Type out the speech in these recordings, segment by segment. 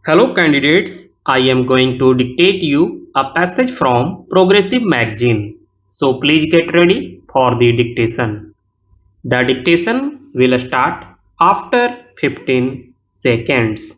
Hello candidates, I am going to dictate you a passage from Progressive magazine. So please get ready for the dictation. The dictation will start after 15 seconds.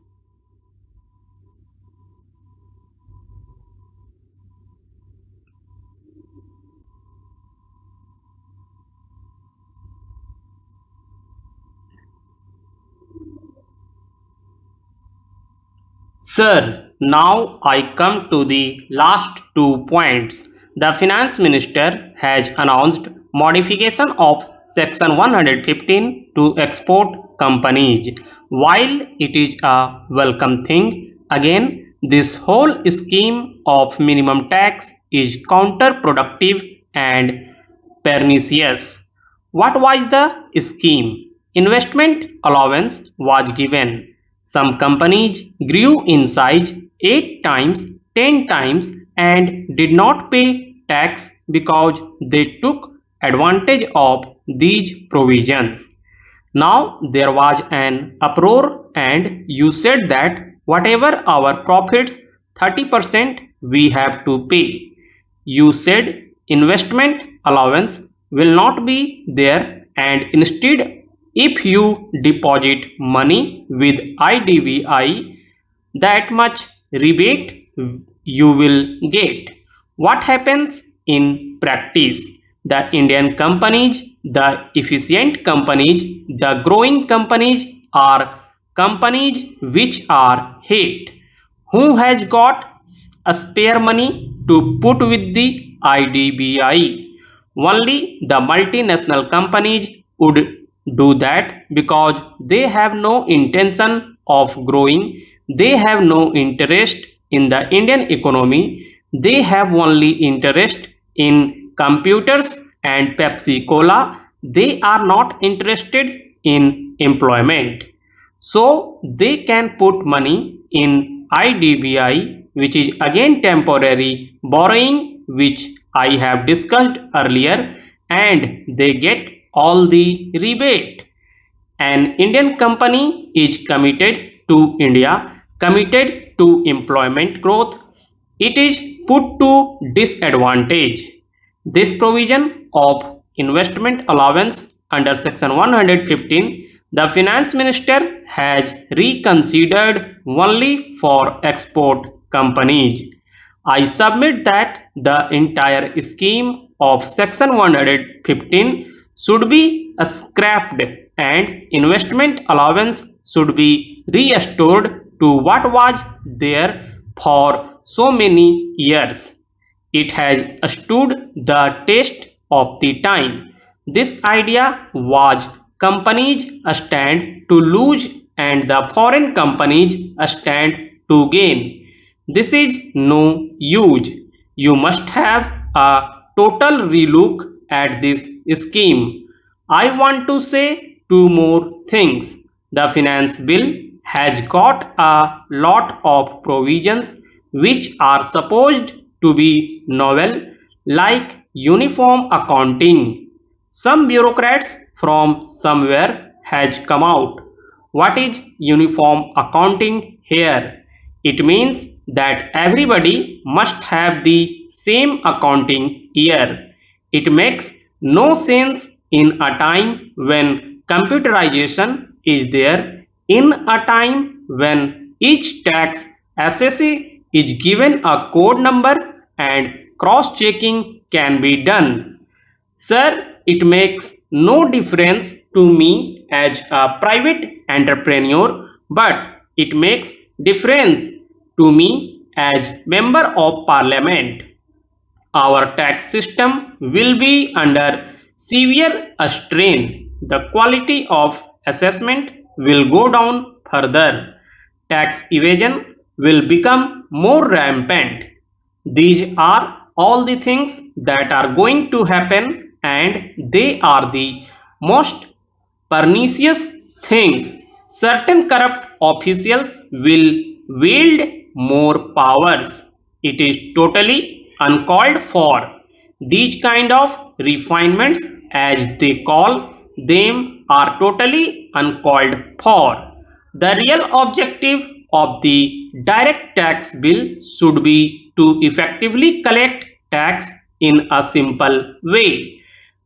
Sir, now I come to the last 2 points. The Finance Minister has announced modification of Section 115 to export companies. While it is a welcome thing, again, this whole scheme of minimum tax is counterproductive and pernicious. What was the scheme? Investment allowance was given. Some companies grew in size 8 times, 10 times and did not pay tax because they took advantage of these provisions. Now there was an uproar and you said that whatever our profits 30% we have to pay. You said investment allowance will not be there and instead if you deposit money with IDBI that much rebate you will get. What happens in practice? The Indian companies, the efficient companies, the growing companies are companies which are hate. Who has got a spare money to put with the IDBI? Only the multinational companies would do that because they have no intention of growing. They have no interest in the Indian economy. They have only interest in computers and Pepsi Cola. They are not interested in employment. So they can put money in IDBI, which is again temporary borrowing, which I have discussed earlier, and they get all the rebate. An Indian company is committed to India, committed to employment growth. It is put to disadvantage. This provision of investment allowance under Section 115, the Finance Minister has reconsidered only for export companies. I submit that the entire scheme of Section 115 should be scrapped and investment allowance should be restored to what was there for so many years. It has stood the test of the time. This idea was companies stand to lose and the foreign companies stand to gain. This is no use. You must have a total relook at this scheme. I want to say two more things. The finance bill has got a lot of provisions which are supposed to be novel, like uniform accounting. Some bureaucrats from somewhere has come out. What is uniform accounting here? It means that everybody must have the same accounting year. It makes no sense in a time when computerization is there, in a time when each tax assessee is given a code number and cross-checking can be done. Sir, it makes no difference to me as a private entrepreneur, but it makes difference to me as member of parliament. Our tax system will be under severe strain. The quality of assessment will go down further. Tax evasion will become more rampant. These are all the things that are going to happen and they are the most pernicious things. Certain corrupt officials will wield more powers. It is totally uncalled for. These kind of refinements, as they call them, are totally uncalled for. The real objective of the direct tax bill should be to effectively collect tax in a simple way.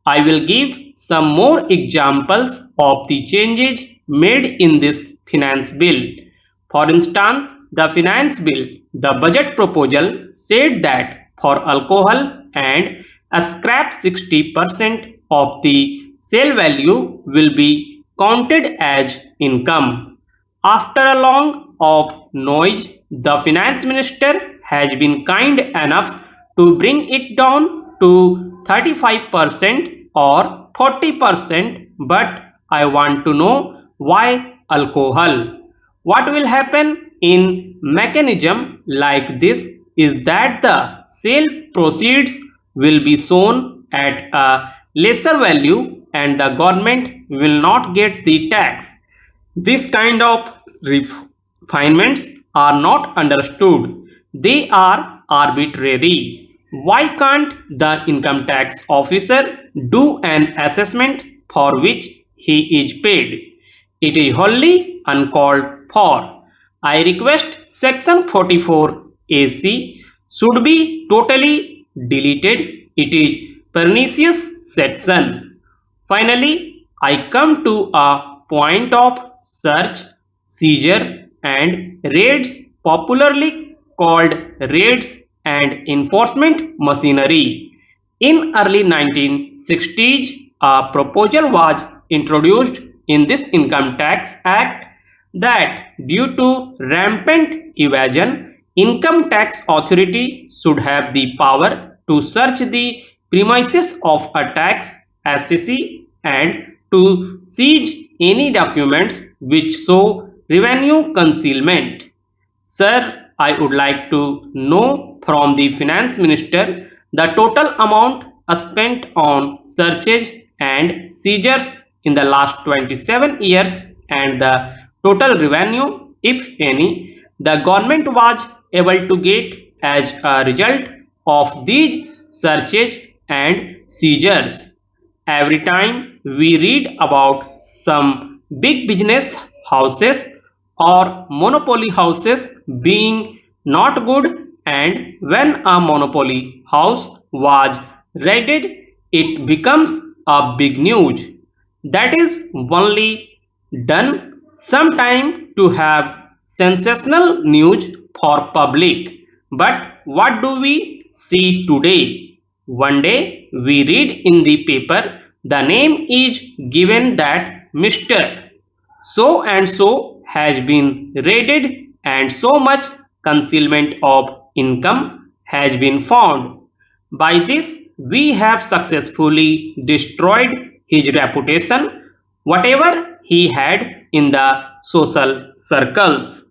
I will give some more examples of the changes made in this finance bill. For instance, the finance bill, the budget proposal said that for alcohol and a scrap 60% of the sale value will be counted as income. After a long of noise, the finance minister has been kind enough to bring it down to 35% or 40%, but I want to know why alcohol. What will happen in mechanism like this is that the sale proceeds will be shown at a lesser value and the government will not get the tax. This kind of refinements are not understood. They are arbitrary. Why can't the income tax officer do an assessment for which he is paid? It is wholly uncalled for. I request section 44 AC should be totally deleted. It is pernicious section. Finally, I come to a point of search, seizure and raids, popularly called raids and enforcement machinery. In early 1960s, a proposal was introduced in this Income Tax Act that due to rampant evasion, income tax authority should have the power to search the premises of a tax assessee and to seize any documents which show revenue concealment. Sir, I would like to know from the finance minister the total amount spent on searches and seizures in the last 27 years and the total revenue, if any, the government was able to get as a result of these searches and seizures. Every time we read about some big business houses or monopoly houses being not good, and when a monopoly house was raided, it becomes a big news. That is only done sometime to have sensational news for public. But what do we see today? One day we read in the paper the name is given that Mr. So and so has been raided and so much concealment of income has been found. By this, we have successfully destroyed his reputation, whatever he had in the social circles.